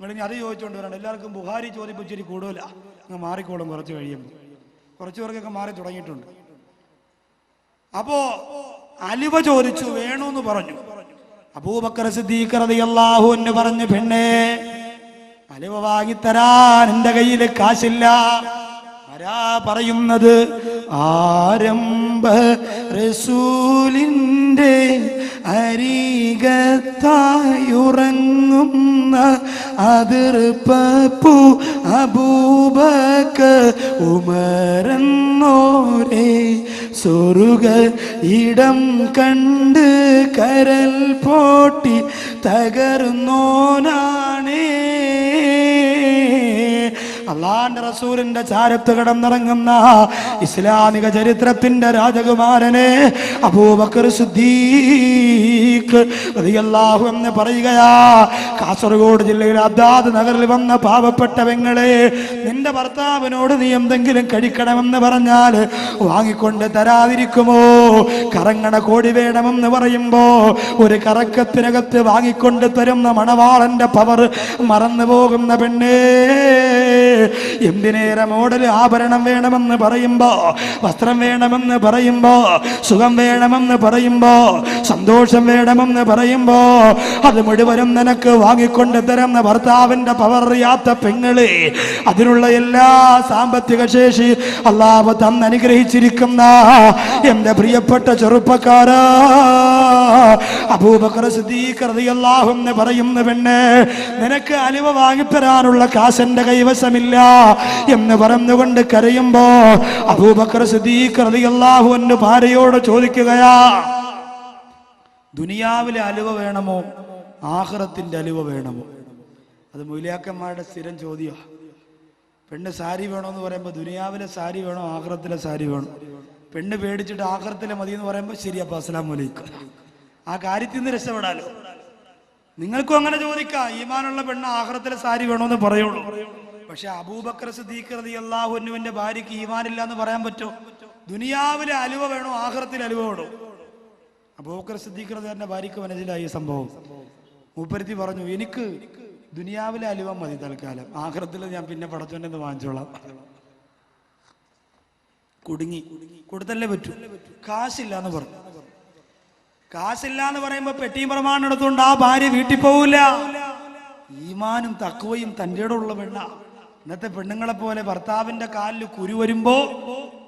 നിങ്ങളിനി അത് ചോദിച്ചുകൊണ്ട് വരണം. എല്ലാവർക്കും ബുഹാരി ചോദിപ്പോൾ ഇച്ചിരി കൂടുതല, അങ്ങ് മാറിക്കോളും കുറച്ച് കഴിയുമ്പോൾ. കുറച്ചു പേർക്കൊക്കെ മാറി തുടങ്ങിയിട്ടുണ്ട്. അപ്പോ അലുവ ചോദിച്ചു, വേണമെന്ന് പറഞ്ഞു. അബൂബക്കർ സിദ്ദീഖ് റളിയല്ലാഹു അൻഹു പറഞ്ഞു, പെണ്ണേ അലുവ വാങ്ങിത്തരാൻ എന്റെ കയ്യിൽ കാശില്ല. ആരാ പറയുന്നത്? ആരംഭ റസൂലിന്റെ അരികത്തായുറങ്ങുന്ന അതിർപ്പൂ അബൂബക്കർ ഉമറന്നോരേ സ്വർഗ ഇടം കണ്ട് കരൽ പോട്ടി തകർന്നോനാണേ. അള്ളാന്റെ റസൂലിന്റെ ചാരത്ത് കിടന്നിറങ്ങുന്ന ഇസ്ലാമിക ചരിത്രത്തിന്റെ രാജകുമാരനെ അബൂബക്കർ സിദ്ദീഖ് റളിയല്ലാഹു അൻഹു പറയുകയാ, കാസർഗോഡ് ജില്ലയിലെ അദ്ദാദ് നഗറിൽ വന്ന പാവപ്പെട്ട പെങ്ങളെ, നിന്റെ ഭർത്താവിനോട് നീ എന്തെങ്കിലും കഴിക്കണമെന്ന് പറഞ്ഞാൽ വാങ്ങിക്കൊണ്ട് തരാതിരിക്കുമോ? കറങ്ങണ കോടി വേണമെന്ന് പറയുമ്പോ ഒരു കറക്കത്തിനകത്ത് വാങ്ങിക്കൊണ്ട് തരുന്ന മണവാളന്റെ പവർ മറന്നു പോകുന്ന പെണ്ണേ, എന്തിനേറെ മോഡൽ ആഭരണം വേണമെന്ന് പറയുമ്പോ, വസ്ത്രം വേണമെന്ന് പറയുമ്പോ, സുഖം വേണമെന്ന് പറയുമ്പോ, സന്തോഷം വേണമെന്ന് പറയുമ്പോ അത് മുഴുവനും നിനക്ക് വാങ്ങിക്കൊണ്ട് തരുന്ന ഭർത്താവിന്റെ പവർ അറിയാത്ത പെങ്ങളെ, അതിനുള്ള എല്ലാ സാമ്പത്തിക ശേഷി അല്ലാഹു തന്നനുഗ്രഹിച്ചിരിക്കുന്ന എന്റെ പ്രിയപ്പെട്ട ചെറുപ്പക്കാരാ, അബൂബക്കർ സിദ്ദീഖ് റളിയല്ലാഹു അൻഹു പറയുന്ന പെണ്ണെ, നിനക്ക് അലുവ വാങ്ങിത്തരാനുള്ള കാശന്റെ കൈവശമില്ല എന്ന് പറഞ്ഞുകൊണ്ട് കരയുമ്പോ അബൂബക്കർ സിദ്ദീഖ് റളിയല്ലാഹു അൻഹു ഭാര്യയോട് ചോദിക്കുകയാ, ദുനിയാവിലെ അലുവ വേണമോ ആഖിറത്തിന്റെ അലുവ വേണമോ? അത് മൗലിയാക്കന്മാരുടെ സ്ഥിരം ചോദ്യമാണ്. പെണ്ണ് സാരി വേണമെന്ന് പറയുമ്പോൾ ദുനിയാവിലെ സാരി വേണോ ആഖിറത്തിലെ സാരി വേണോ? പെണ്ണ് പേടിച്ചിട്ട് ആഖിറത്തിലെ മതി എന്ന് പറയുമ്പോൾ ശരി, അപ്പൊ അസ്സലാമു അലൈക്കും, ആ കാര്യത്തിൽ നിന്ന് രക്ഷപ്പെടാലോ. നിങ്ങൾക്കും അങ്ങനെ ചോദിക്കാം, ഈമാനുള്ള പെണ്ണ് ആഖിറത്തിലെ സാരി വേണമെന്ന് പറയുള്ളൂ. പക്ഷെ അബൂബക്കർ സിദ്ദീഖ് റളിയല്ലാഹു അൻഹുവിന്റെ ഭാര്യയ്ക്ക് ഈമാനില്ല എന്ന് പറയാൻ പറ്റുമോ? ദുനിയാവിലെ അലുവ വേണോ ആഖിറത്തിലെ അലുവ വേണോ? അബൂബക്കർ സിദ്ദീഖ് റളിയല്ലാഹുവിന്റെ ഭാര്യയ്ക്ക് മനസ്സിലായി സംഭവം. മൂപ്പരുത്തി പറഞ്ഞു, എനിക്ക് ദുനിയാവിലെ അലുവ മതി തൽക്കാലം, ആഖിറത്തിൽ ഞാൻ പിന്നെ പടച്ചോണ്ടെന്ന് വാങ്ങിച്ചോളാം. കുടുങ്ങി. കൊടുത്തല്ലേ പറ്റൂ. കാശില്ല എന്ന് പറഞ്ഞു. കാശില്ല എന്ന് പറയുമ്പോ പെട്ടിയും പ്രമാണം എടുത്തുകൊണ്ട് ആ ഭാര്യ വീട്ടിൽ പോവില്ല. ഈമാനും തഖ്വയും തന്റെ ഉള്ള പെണ്ണ. ഇന്നത്തെ പെണ്ണുങ്ങളെ പോലെ ഭർത്താവിന്റെ കാലിൽ കുരു വരുമ്പോ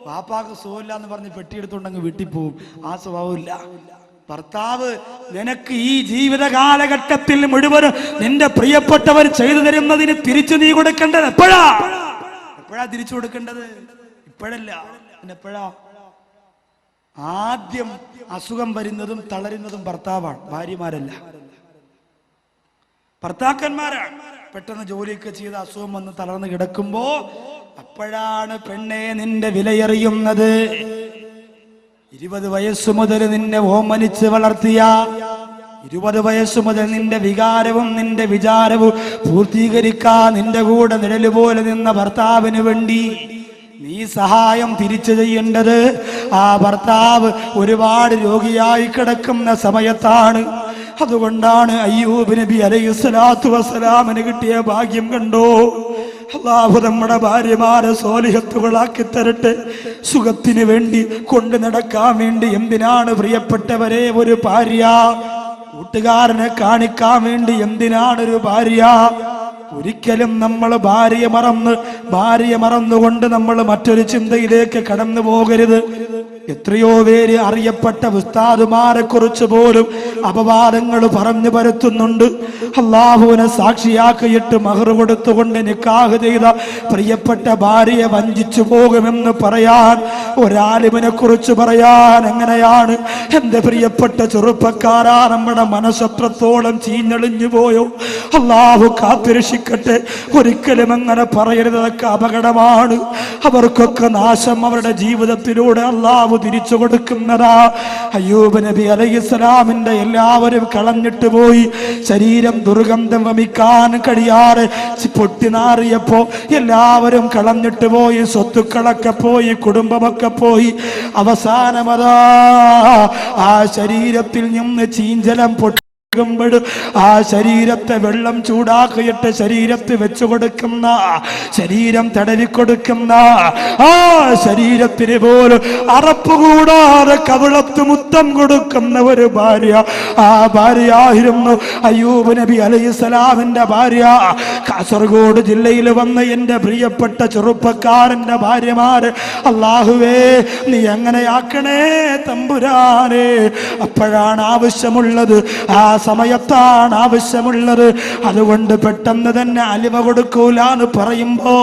വാപ്പാക്ക് സുഖമില്ല എന്ന് പറഞ്ഞ് പെട്ടിയെടുത്തുണ്ടെങ്കിൽ വീട്ടിൽ പോവും. ആ സ്വഭാവമില്ല. ഭർത്താവ് നിനക്ക് ഈ ജീവിത കാലഘട്ടത്തിൽ മുഴുവനും നിന്റെ പ്രിയപ്പെട്ടവർ ചെയ്തു തരുന്നതിന് തിരിച്ചു നീ കൊടുക്കേണ്ടത് എപ്പോഴാ തിരിച്ചു കൊടുക്കേണ്ടത്? ഇപ്പോഴല്ല, എപ്പോഴാ? ആദ്യം അസുഖം വരുന്നതും തളരുന്നതും ഭർത്താവാണ്, ഭാര്യമാരല്ല. ഭർത്താക്കന്മാരാണ്. പെട്ടെന്ന് ജോലിയൊക്കെ ചെയ്ത് അസുഖം വന്ന് തളർന്ന് കിടക്കുമ്പോ അപ്പോഴാണ് പെണ്ണെ നിന്റെ വിലയറിയുന്നത്. 20 വയസ്സു മുതൽ നിന്നെ ഓമനിച്ച് വളർത്തിയ, 20 വയസ്സു മുതൽ നിന്റെ വികാരവും നിന്റെ വിചാരവും പൂർത്തീകരിക്കാൻ നിന്റെ കൂടെ നിഴല് പോലെ നിന്ന ഭർത്താവിന് വേണ്ടി നീ സഹായം തിരിച്ചു ചെയ്യേണ്ടത് ആ ഭർത്താവ് ഒരുപാട് രോഗിയായി കിടക്കുന്ന സമയത്താണ്. അതുകൊണ്ടാണ് അയ്യൂബ് നബി അലൈഹിസ്സലാത്തു വസ്സലാമിന് കിട്ടിയ ഭാഗ്യം കണ്ടോ? അല്ലാഹു നമ്മുടെ ഭാര്യമാരെ സ്വാലിഹത്തുകളാക്കി തരട്ടെ. സുഖത്തിന് വേണ്ടി കൊണ്ടു നടക്കാൻ വേണ്ടി എന്തിനാണ് പ്രിയപ്പെട്ടവരെ ഒരു ഭാര്യ? കൂട്ടുകാരനെ കാണിക്കാൻ വേണ്ടി എന്തിനാണ് ഒരു ഭാര്യ? ഒരിക്കലും നമ്മൾ ഭാര്യയെ മറന്നുകൊണ്ട് നമ്മൾ മറ്റൊരു ചിന്തയിലേക്ക് കടന്നു പോകരുത്. എത്രയോ പേര് അറിയപ്പെട്ട ഉസ്താദുമാരെ കുറിച്ച് പോലും അപവാദങ്ങൾ പറഞ്ഞു പരത്തുന്നുണ്ട്. അല്ലാഹുവിനെ സാക്ഷിയാക്കിയിട്ട് മഹർ കൊടുത്തുകൊണ്ട് നിക്കാഹ് ചെയ്ത പ്രിയപ്പെട്ട ഭാര്യയെ വഞ്ചിച്ചു പോകുമെന്ന് പറയാൻ, ഒരാലിമിനെ കുറിച്ച് പറയാൻ എങ്ങനെയാണ്? എന്റെ പ്രിയപ്പെട്ട ചെറുപ്പക്കാരാ, നമ്മുടെ മനസ്സത്രത്തോളം ചീഞ്ഞളിഞ്ഞു പോയോ? അല്ലാഹു കാത്തിരക്ഷിക്കട്ടെ. ഒരിക്കലും അങ്ങനെ പറയരുത്, അതൊക്കെ അപകടമാണ്. അവർക്കൊക്കെ നാശം അവരുടെ ജീവിതത്തിലൂടെ അല്ലാഹു തിരിച്ചു കൊടുക്കുന്നതാ. അയ്യൂബ് നബി അലൈഹിസ്സലാമിന്റെ എല്ലാവരും കളഞ്ഞിട്ട് പോയി. ശരീരം ദുർഗന്ധം വമിക്കാൻ കഴിയാറ് പൊട്ടിനാറിയപ്പോ എല്ലാവരും കളഞ്ഞിട്ട് പോയി. സ്വത്തുക്കളൊക്കെ പോയി, കുടുംബമൊക്കെ പോയി. അവസാനമതാ ആ ശരീരത്തിൽ നിന്ന് ചീഞ്ചലം പൊട്ടി ആ ശരീരത്തെ വെള്ളം ചൂടാക്കിയിട്ട് ശരീരത്ത് വെച്ചു കൊടുക്കുന്ന, ശരീരം തടവിക്കൊടുക്കുന്ന, ആ ശരീരത്തിന് പോലും അറപ്പുകൂടാതെ കവിളത്ത് മുത്തം കൊടുക്കുന്ന ഒരു ഭാര്യ, ആ ഭാര്യയായിരുന്നു അയ്യൂബ് നബി അലൈഹിസ്സലാമിന്റെ ഭാര്യ. കാസർഗോഡ് ജില്ലയിൽ വന്ന എന്റെ പ്രിയപ്പെട്ട ചെറുപ്പക്കാരന്റെ ഭാര്യമാര്, അല്ലാഹുവേ നീ എങ്ങനെയാക്കണേ തമ്പുരാനെ. അപ്പോഴാണ് ആവശ്യമുള്ളത്, ആ സമയത്താണ് ആവശ്യമുള്ളത്. അതുകൊണ്ട് പെട്ടെന്ന് തന്നെ അലിവ കൊടുക്കൂല എന്ന് പറയുമ്പോ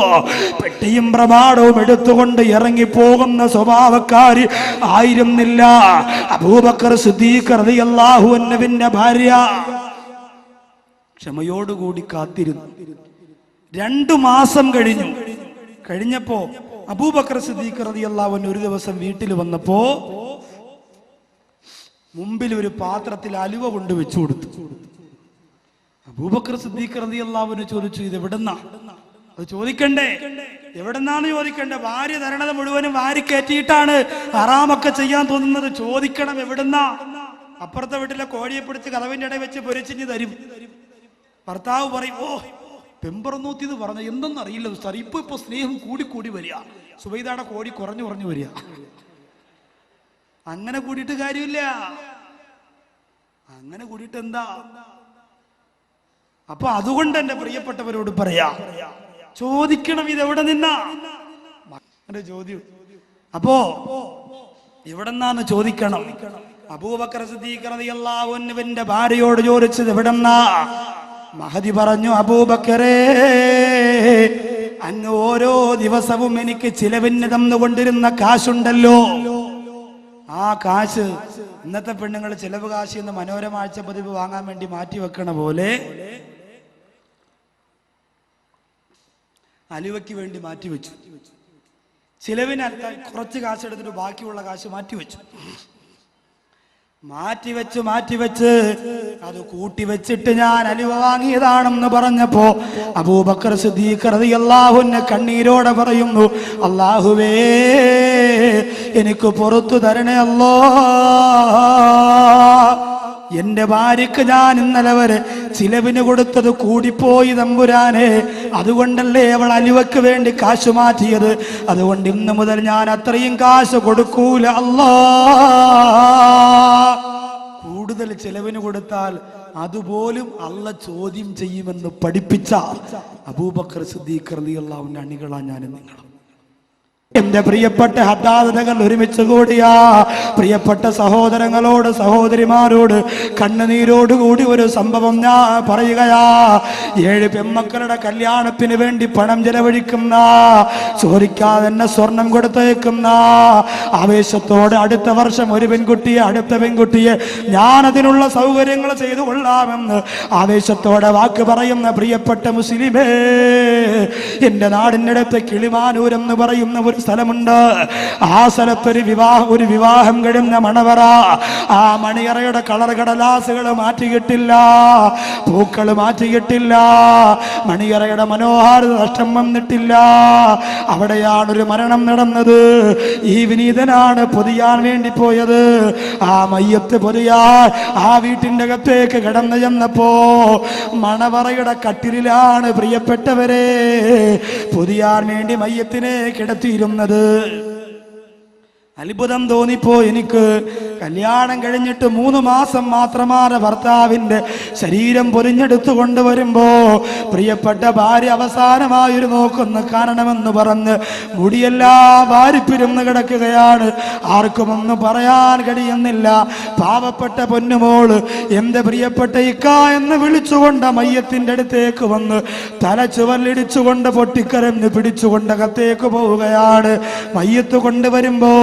പെട്ടിയും പ്രമാണവും എടുത്തുകൊണ്ട് ഇറങ്ങിപ്പോകുന്ന സ്വഭാവക്കാരി ആയിരുന്നില്ല അബൂബക്കർ സിദ്ദീഖ് റളിയല്ലാഹു അൻഹുവിന്റെ ഭാര്യ. ക്ഷമയോടുകൂടി കാത്തിരുന്നു. 2 മാസം കഴിഞ്ഞപ്പോ അബൂബക്കർ സിദ്ദീഖ് റളിയല്ലാഹു അൻഹു ഒരു ദിവസം വീട്ടിൽ വന്നപ്പോ മുമ്പിൽ ഒരു പാത്രത്തിൽ അലുവ കൊണ്ട് വെച്ചു കൊടുത്തു. അബൂബക്കർ സിദ്ദീഖ് റളിയല്ലാഹു അൻഹു ചോദിച്ചു, ഇത് എവിടെന്നാ? അത് ചോദിക്കണ്ടേ? എവിടെന്നാന്ന് ചോദിക്കണ്ടേ? ഭാര്യ തരണത് മുഴുവനും വാരി കയറ്റിയിട്ടാണ് ഹറാമൊക്കെ ചെയ്യാൻ തോന്നുന്നത്. ചോദിക്കണം എവിടെന്നാ. അപ്പുറത്തെ വീട്ടിലെ കോഴിയെ പിടിച്ച് കതവിന്റെ ഇടയിൽ വെച്ച് പൊരിച്ചിഞ്ഞ് തരും. ഭർത്താവ് പറയും, ഓ പെമ്പറന്നൂത്തിന്ന് പറഞ്ഞ എന്തെന്ന് അറിയില്ല ഉസ്താദ്, ഇപ്പൊ സ്നേഹം കൂടി വരിക, സുബൈദയുടെ കോഴി കുറഞ്ഞു വരിക. അങ്ങനെ കൂടിയിട്ട് കാര്യമില്ല. അങ്ങനെ കൂടിയിട്ട് എന്താ? അപ്പൊ അതുകൊണ്ട് എന്റെ പ്രിയപ്പെട്ടവരോട് പറയാ, ചോദിക്കണം ഇതെവിടെ നിന്നാ ചോദ്യം. അപ്പോ എവിടെന്നാന്ന് ചോദിക്കണം. അബൂബക്കർ സിദ്ദീഖ് റളിയല്ലാഹു അൻഹുവിന്റെ ഭാര്യയോട് ചോദിച്ചത് എവിടെന്നാ? മഹദി പറഞ്ഞു, അബൂബക്കറേ, അങ്ങ് ഓരോ ദിവസവും എനിക്ക് ചിലവിന് തന്നുകൊണ്ടിരുന്ന കാശുണ്ടല്ലോ, ആ കാശ് ഇന്നത്തെ പെണ്ണുങ്ങൾ ചിലവ് കാശ് എന്ന് മനോരമ ആഴ്ച പതിവ് വാങ്ങാൻ വേണ്ടി മാറ്റി വെക്കണ പോലെ അലുവയ്ക്ക് വേണ്ടി മാറ്റിവെച്ചു. ചിലവിന് കുറച്ച് കാശ് എടുത്തിട്ട് ബാക്കിയുള്ള കാശ് മാറ്റിവെച്ചു. മാറ്റിവെച്ച് അത് കൂട്ടിവെച്ചിട്ട് ഞാൻ അലുവ വാങ്ങിയതാണെന്ന് പറഞ്ഞപ്പോ അബൂബക്കർ സിദ്ദീഖ് റളിയല്ലാഹു അൻഹു കണ്ണീരോടെ പറയുന്നു, അല്ലാഹുവേ എനിക്ക് പുറത്തു തരണേ അല്ലാ. എന്റെ ഭാര്യക്ക് ഞാൻ ഇന്നലെ വരെ ചിലവിന് കൊടുത്തത് കൂടിപ്പോയി തമ്പുരാനെ. അതുകൊണ്ടല്ലേ അവൾ അലുവയ്ക്ക് വേണ്ടി കാശ് മാറ്റിയത്. അതുകൊണ്ട് ഇന്ന് മുതൽ ഞാൻ അത്രയും കാശ് കൊടുക്കൂല അല്ലാ. കൂടുതൽ ചിലവിന് കൊടുത്താൽ അതുപോലും അള്ള ചോദ്യം ചെയ്യുമെന്ന് പഠിപ്പിച്ച അബൂബക്കർ സിദ്ദീഖ് റളിയല്ലാഹു അൻഹു അണികളാ ഞാനും നിങ്ങളും. എന്റെ പ്രിയപ്പെട്ട ഹദ്ദാദകൾ ഒരുമിച്ച് കൂടിയ പ്രിയപ്പെട്ട സഹോദരങ്ങളോട് സഹോദരിമാരോട് കണ്ണുനീരോടുകൂടി ഒരു സംഭവം ഞാൻ പറയുകയാ. 7 പെൺമക്കളുടെ കല്യാണത്തിന് വേണ്ടി പണം ചെലവഴിക്കുന്ന, ചോദിക്കാതെ തന്നെ സ്വർണം കൊടുത്തേക്കുന്ന, ആവേശത്തോടെ അടുത്ത വർഷം ഒരു പെൺകുട്ടിയെ അടുത്ത പെൺകുട്ടിയെ ഞാൻ അതിനുള്ള സൗകര്യങ്ങൾ ചെയ്തു കൊള്ളാമെന്ന് ആവേശത്തോടെ വാക്ക് പറയുന്ന പ്രിയപ്പെട്ട മുസ്ലിമേ, എന്റെ നാടിനടുത്ത് കിളിമാനൂർ എന്ന് പറയുന്ന ഒരു സ്ഥലമുണ്ട്. ആ സ്ഥലത്തൊരു വിവാഹം കഴിയുന്ന മണവറ. ആ മണിയറയുടെ കളർ കടലാസുകൾ മാറ്റിയിട്ടില്ല, പൂക്കൾ മാറ്റിയിട്ടില്ല, മണിയറയുടെ മനോഹാരിത നഷ്ടം വന്നിട്ടില്ല. അവിടെയാണൊരു മരണം നടന്നത്. ഈ വിനീതനാണ് പൊതിയാൻ വേണ്ടി പോയത്. ആ മയ്യത്ത് പൊതിയാൻ ആ വീട്ടിന്റെ അകത്തേക്ക് കിടന്നു ചെന്നപ്പോ മണവറയുടെ കട്ടിലാണ് പ്രിയപ്പെട്ടവരെ പൊതിയാൻ വേണ്ടി മയ്യത്തിനെ കിടത്തിയിരുന്നു. അത്ഭുതം തോന്നിപ്പോ എനിക്ക്. കല്യാണം കഴിഞ്ഞിട്ട് 3 മാസം മാത്രമാണ് ഭർത്താവിന്റെ ശരീരം പൊരിഞ്ഞെടുത്തു കൊണ്ടുവരുമ്പോ പ്രിയപ്പെട്ട ഭാര്യ അവസാനമായൊരു നോക്കുന്ന കാരണമെന്ന് പറഞ്ഞ് മുടിയെല്ലാം വാരിപ്പിരുന്ന് കിടക്കുകയാണ്. ആർക്കും ഒന്നും പറയാൻ കഴിയുന്നില്ല. പാവപ്പെട്ട പൊന്നുമോള് എന്റെ പ്രിയപ്പെട്ട ഇക്ക എന്ന് വിളിച്ചുകൊണ്ട് മയ്യത്തിന്റെ അടുത്തേക്ക് വന്ന് തല ചുവലിടിച്ചുകൊണ്ട് പൊട്ടിക്കരഞ്ഞ് പിടിച്ചുകൊണ്ട് അകത്തേക്ക് പോവുകയാണ്. മയ്യത്ത് കൊണ്ടുവരുമ്പോ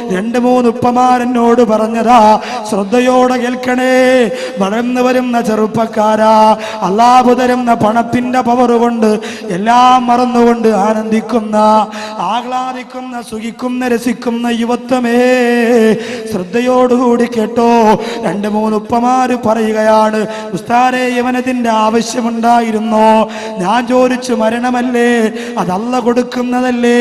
2-3 ഉപ്പമാരെന്നോട് പറഞ്ഞതാ, ശ്രദ്ധയോടെ കേൾക്കണേ, വളർന്നു വരുന്ന ചെറുപ്പക്കാരാ, അല്ലാഹു തരുന്ന പണത്തിന്റെ പവർ കൊണ്ട് എല്ലാം മറന്നുകൊണ്ട് ആനന്ദിക്കുന്ന, ആഹ്ലാദിക്കുന്ന സുഖിക്കുന്ന രസിക്കുന്ന യുവത്വമേ, ശ്രദ്ധയോടുകൂടി കേട്ടോ. 2-3 ഉപ്പമാര് പറയുകയാണ്, ഉസ്താദേ ഇവനതിന്റെ ആവശ്യമുണ്ടായിരുന്നോ? ഞാൻ ചോദിച്ചു, മരണമല്ലേ, അതല്ല കൊടുക്കുന്നതല്ലേ,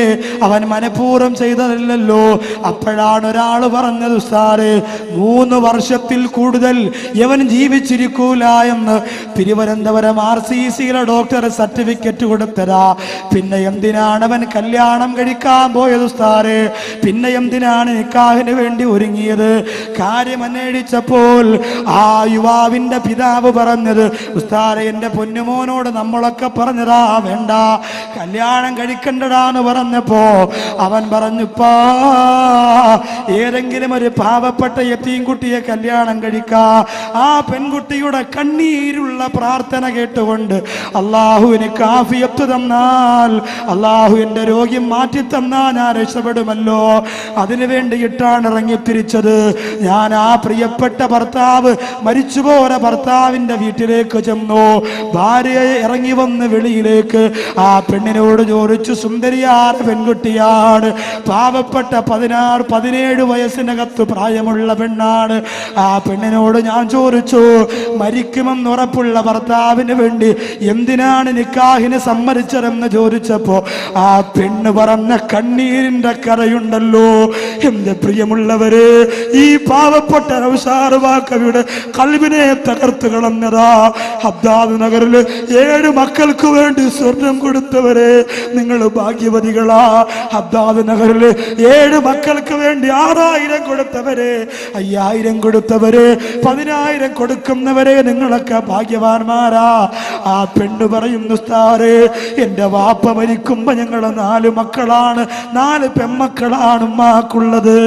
അവൻ മനഃപൂർവ്വം ചെയ്തതല്ലല്ലോ. അപ്പോഴാണ് ഒരാൾ പറഞ്ഞത്, ഉസ്താദേ 3 വർഷത്തിൽ കൂടുതൽ ഇവൻ ജീവിച്ചിരിക്കൂല എന്ന് തിരുവനന്തപുരം RCCയിലെ ഡോക്ടർ സർട്ടിഫിക്കറ്റ് കൊടുത്തതാ. പിന്നെ എന്തിനാണ് അവൻ കല്യാണം കഴിക്കാൻ പോയത് ഉസ്താദേ? പിന്നെ എന്തിനാണ് നിക്കാഹിന് വേണ്ടി ഒരുങ്ങിയത്? കാര്യം അന്വേഷിച്ചപ്പോൾ ആ യുവാവിന്റെ പിതാവ് പറഞ്ഞത്, ഉസ്താദേ എന്റെ പൊന്നുമോനോട് നമ്മളൊക്കെ പറഞ്ഞതാ വേണ്ട, കല്യാണം കഴിക്കണ്ടടാന്ന് പറഞ്ഞപ്പോ അവൻ പറഞ്ഞു, പാ ഏതെങ്കിലും ഒരു പാവപ്പെട്ട യതീം കുട്ടിയെ കല്യാണം കഴിക്കാ. ആ പെൺകുട്ടിയുടെ കണ്ണീരുള്ള പ്രാർത്ഥന കേട്ടുകൊണ്ട് അള്ളാഹു എനിക്ക് ആഫിയത്ത് തന്നാൽ, അള്ളാഹു എന്റെ രോഗ്യം മാറ്റി തന്നാൽ ഞാൻ രക്ഷപ്പെടുമല്ലോ. അതിനു വേണ്ടിയിട്ടാണ് ഇറങ്ങിത്തിരിച്ചത്. ഞാൻ ആ പ്രിയപ്പെട്ട ഭർത്താവ് മരിച്ചുപോയ ഭർത്താവിന്റെ വീട്ടിലേക്ക് ചെന്നു. ഭാര്യയെ ഇറങ്ങി വന്ന് വെളിയിലേക്ക് ആ പെണ്ണിനോട് ചോദിച്ചു, സുന്ദരിയായ പെൺകുട്ടിയാണ്, പാവപ്പെട്ട 16-17 വയസ്സിനകത്ത് പ്രായമുള്ള പെണ്ണാണ്. ആ പെണ്ണിനോട് ഞാൻ ചോദിച്ചു, മരിക്കുമെന്ന് ഉറപ്പുള്ള ഭർത്താവിന് വേണ്ടി എന്തിനാണ് നിക്കാഹിന് സമ്മതിച്ചതെന്ന് ചോദിച്ചപ്പോ ആ പെണ്ണ് പറഞ്ഞ കണ്ണീരിന്റെ കരയുണ്ടല്ലോ. എന്റെ പ്രിയമുള്ളവരെ, ഈ പാവപ്പെട്ട നൗഷാദ് ബാക്കവിയുടെ കൽബിനെ തകർത്ത് കളഞ്ഞതാ. ഹദ്ദാദ് നഗറിൽ 7 മക്കൾക്ക് വേണ്ടി സ്വർണം കൊടുത്തവരെ, നിങ്ങൾ ഭാഗ്യവതികളാ. ഹദ്ദാദ് നഗറിൽ 7 മക്കൾക്ക് വേണ്ടി 6000 കൊടുത്തവരെ, 5000 കൊടുത്തവരെ, 10000 കൊടുക്കുന്നവരെ, നിങ്ങളൊക്കെ ഭാഗ്യവാന്മാരാ. ആ പെണ്ണ് പറയുന്നു, ഉസ്താദേ എന്റെ വാപ്പ മരിക്കുമ്പോ ഞങ്ങൾ 4 മക്കളാണ്, 4 പെൺമക്കളാണ് ഉമ്മാക്കുള്ളത്.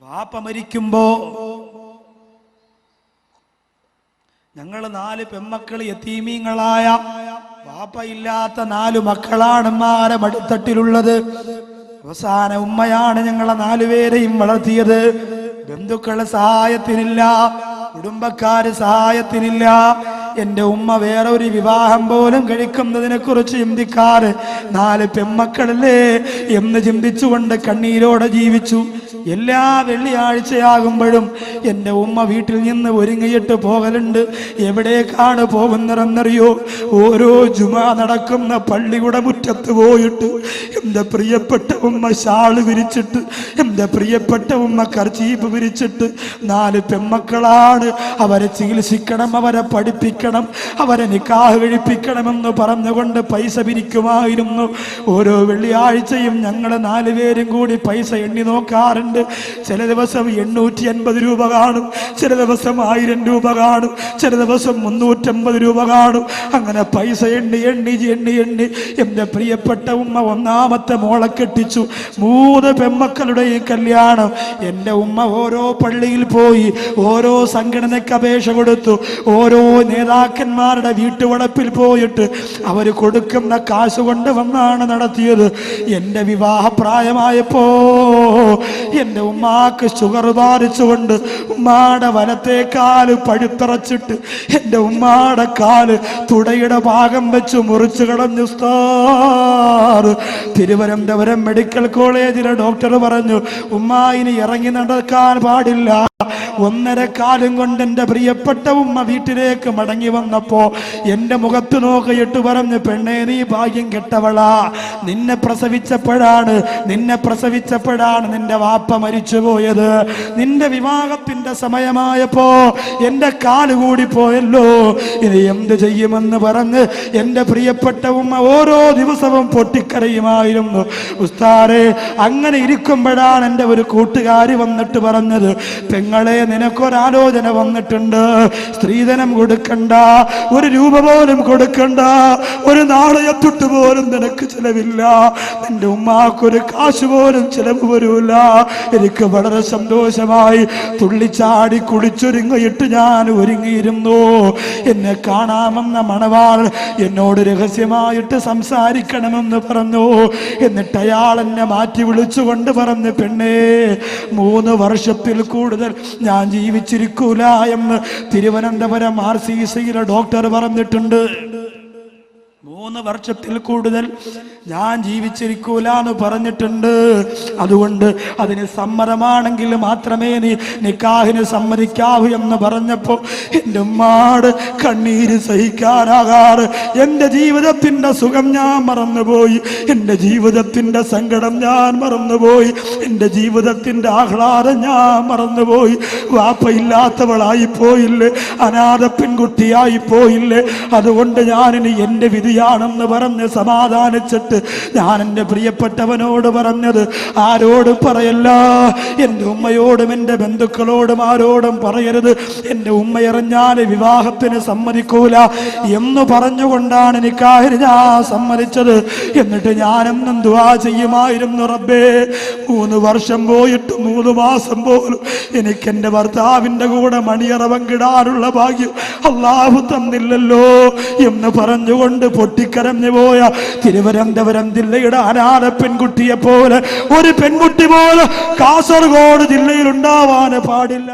വാപ്പ മരിക്കുമ്പോ ഞങ്ങൾ 4 പെൺമക്കൾ യതീമീങ്ങളായ, വാപ്പ ഇല്ലാത്ത 4 മക്കളാണ് ഉമ്മാരെ മടിത്തട്ടിലുള്ളത്. അവസാന ഉമ്മയാണ് ഞങ്ങളെ 4 പേരെയും വളർത്തിയത്. ബന്ധുക്കളെ സഹായത്തിനില്ല, കുടുംബക്കാര് സഹായത്തിനില്ല. എന്റെ ഉമ്മ വേറെ ഒരു വിവാഹം പോലും കഴിക്കുന്നതിനെ കുറിച്ച് ചിന്തിക്കാറ് 4 പെൺമക്കളല്ലേ എന്ന് ചിന്തിച്ചുകൊണ്ട് കണ്ണീരോടെ ജീവിച്ചു. എല്ലാ വെള്ളിയാഴ്ചയാകുമ്പോഴും എൻ്റെ ഉമ്മ വീട്ടിൽ നിന്ന് ഒരുങ്ങിയിട്ട് പോകലുണ്ട്. എവിടേക്കാണ് പോകുന്നതെന്നറിയോ? ഓരോ ജുമാ നടക്കുന്ന പള്ളിയുടെ മുറ്റത്ത് പോയിട്ട് എൻ്റെ പ്രിയപ്പെട്ട ഉമ്മ ഷാള് വിരിച്ചിട്ട്, എൻ്റെ പ്രിയപ്പെട്ട ഉമ്മ കർച്ചീപ്പ് വിരിച്ചിട്ട്, 4 പെൺമക്കളാണ്, അവരെ ചികിത്സിക്കണം, അവരെ പഠിപ്പിക്കണം, അവരെ നിക്കാഹ് കഴിപ്പിക്കണമെന്ന് പറഞ്ഞുകൊണ്ട് പൈസ പിരിക്കുമായിരുന്നു. ഓരോ വെള്ളിയാഴ്ചയും ഞങ്ങൾ 4 പേരും കൂടി പൈസ എണ്ണി നോക്കാറുണ്ട്. ചില ദിവസം 850 രൂപ കാണും, ചില ദിവസം 1000 രൂപ കാണും, ചില ദിവസം 350 രൂപ കാണും. അങ്ങനെ പൈസ എണ്ണി എണ്ണി എണ്ണി എണ്ണി എൻ്റെ പ്രിയപ്പെട്ട ഉമ്മ 1ാമത്തെ മോളെ കെട്ടിച്ചു. 3 പെൺമക്കളുടെയും കല്യാണം. എൻ്റെ ഉമ്മ ഓരോ പള്ളിയിൽ പോയി ഓരോ സംഘടനയ്ക്ക് അപേക്ഷ കൊടുത്തു. ഓരോ നേതാക്കന്മാരുടെ വീട്ടുവളപ്പിൽ പോയിട്ട് അവർ കൊടുക്കുന്ന കാശ് കൊണ്ട് വന്നാണ് നടത്തിയത്. എൻ്റെ വിവാഹപ്രായമായപ്പോ എൻ്റെ ഉമ്മാക്ക് ഷുഗർ ബാധിച്ചുകൊണ്ട് ഉമ്മാടെ വലത്തേക്കാല് പഴുത്തറച്ചിട്ട് എൻ്റെ ഉമ്മാടെ കാല് തുടയുടെ ഭാഗം വെച്ച് മുറിച്ചു കളഞ്ഞു. തിരുവനന്തപുരം മെഡിക്കൽ കോളേജിലെ ഡോക്ടർ പറഞ്ഞു, ഉമ്മ ഇനി ഇറങ്ങി നടക്കാൻ പാടില്ല. 1.5 കാലം കൊണ്ട് എൻ്റെ പ്രിയപ്പെട്ട ഉമ്മ വീട്ടിലേക്ക് മടങ്ങി വന്നപ്പോ എൻ്റെ മുഖത്ത് നോക്കിയിട്ട് പറഞ്ഞു, പെണ്ണേ നീ ഭാഗ്യം കെട്ടവളാ, നിന്നെ പ്രസവിച്ചപ്പോഴാണ് നിന്റെ വാപ്പ മരിച്ചുപോയത്. നിന്റെ വിവാഹത്തിന്റെ സമയമായപ്പോ എൻ്റെ കാല് കൂടി പോയല്ലോ, ഇനി എന്ത് ചെയ്യുമെന്ന് പറഞ്ഞ് എൻ്റെ പ്രിയപ്പെട്ട ഉമ്മ ഓരോ ദിവസവും പൊട്ടിക്കരയുമായിരുന്നു. ഉസ്താദേ, അങ്ങനെ ഇരിക്കുമ്പോഴാണ് എൻ്റെ ഒരു കൂട്ടുകാരി വന്നിട്ട് പറഞ്ഞത്, പെങ്ങളെ നിനക്കൊരാലോചന വന്നിട്ടുണ്ട്, സ്ത്രീധനം കൊടുക്കണ്ട, 1 രൂപ പോലും കൊടുക്കണ്ട, 1 നാണയത്തുട്ട് പോലും നിനക്ക് ചെലവില്ല, നിന്റെ ഉമ്മാക്കൊരു കാശ് പോലും ചെലവ് വരൂല. എനിക്ക് വളരെ സന്തോഷമായി. തുള്ളിച്ചാടി കുളിച്ചൊരുങ്ങിയിട്ട് ഞാൻ ഒരുങ്ങിയിരുന്നു. എന്നെ കാണാമെന്ന മണവാൾ എന്നോട് രഹസ്യമായിട്ട് സംസാരിക്കണമെന്ന് പറഞ്ഞു. എന്നിട്ട് അയാൾ എന്നെ മാറ്റി വിളിച്ചുകൊണ്ട് പറഞ്ഞു, പെണ്ണേ 3 വർഷത്തിൽ കൂടുതൽ ഞാൻ ജീവിച്ചിരിക്കൂല എന്ന് തിരുവനന്തപുരം RCCയിലെ ഡോക്ടർ പറഞ്ഞിട്ടുണ്ട്. 3 വർഷത്തിൽ കൂടുതൽ ഞാൻ ജീവിച്ചിരിക്കൂല എന്ന് പറഞ്ഞിട്ടുണ്ട്. അതുകൊണ്ട് അതിന് സമ്മതമാണെങ്കിൽ മാത്രമേ നീ നിക്കാഹിന് സമ്മതിക്കാവൂ എന്ന് പറഞ്ഞപ്പോ എൻ്റെ ഉമ്മാട് കണ്ണീര് സഹിക്കാനാകാറ് എൻ്റെ ജീവിതത്തിന്റെ സുഖം ഞാൻ മറന്നുപോയി, എൻ്റെ ജീവിതത്തിന്റെ സങ്കടം ഞാൻ മറന്നുപോയി, എൻ്റെ ജീവിതത്തിന്റെ ആഹ്ലാദം ഞാൻ മറന്നുപോയി. വാപ്പയില്ലാത്തവളായി പോയില്ലേ, അനാഥ പെൺകുട്ടിയായി പോയില്ലേ. അതുകൊണ്ട് ഞാനിനി എൻ്റെ വിധിയാണെന്ന് പറഞ്ഞ് സമാധാനിച്ചിട്ട് ഞാൻ എൻ്റെ പ്രിയപ്പെട്ടവനോട് പറഞ്ഞത്, ആരോടും പറയല്ല, എൻ്റെ ഉമ്മയോടും എൻ്റെ ബന്ധുക്കളോടും ആരോടും പറയരുത്, എൻ്റെ ഉമ്മയറിഞ്ഞാൽ വിവാഹത്തിന് സമ്മതിക്കൂല എന്ന് പറഞ്ഞുകൊണ്ടാണ് നിക്കാഹിന് ഞാൻ സമ്മതിച്ചത്. എന്നിട്ട് ഞാനെന്നും ദുആ ചെയ്യുമായിരുന്നു, റബ്ബേ 3 വർഷം പോയിട്ട് 3 മാസം പോലും എനിക്കെൻ്റെ ഭർത്താവിൻ്റെ കൂടെ മണിയറ പങ്കിടാനുള്ള ഭാഗ്യം അല്ലാഹു തന്നില്ലല്ലോ എന്ന് പറഞ്ഞുകൊണ്ട് പൊട്ടിക്കരഞ്ഞു പോയ തിരുവനന്തപുരം ജില്ലയുടെ അനാഥ പെൺകുട്ടിയെ പോലെ ഒരു പെൺകുട്ടി പോലെ കാസർഗോഡ് ജില്ലയിൽ ഉണ്ടാവാൻ പാടില്ല.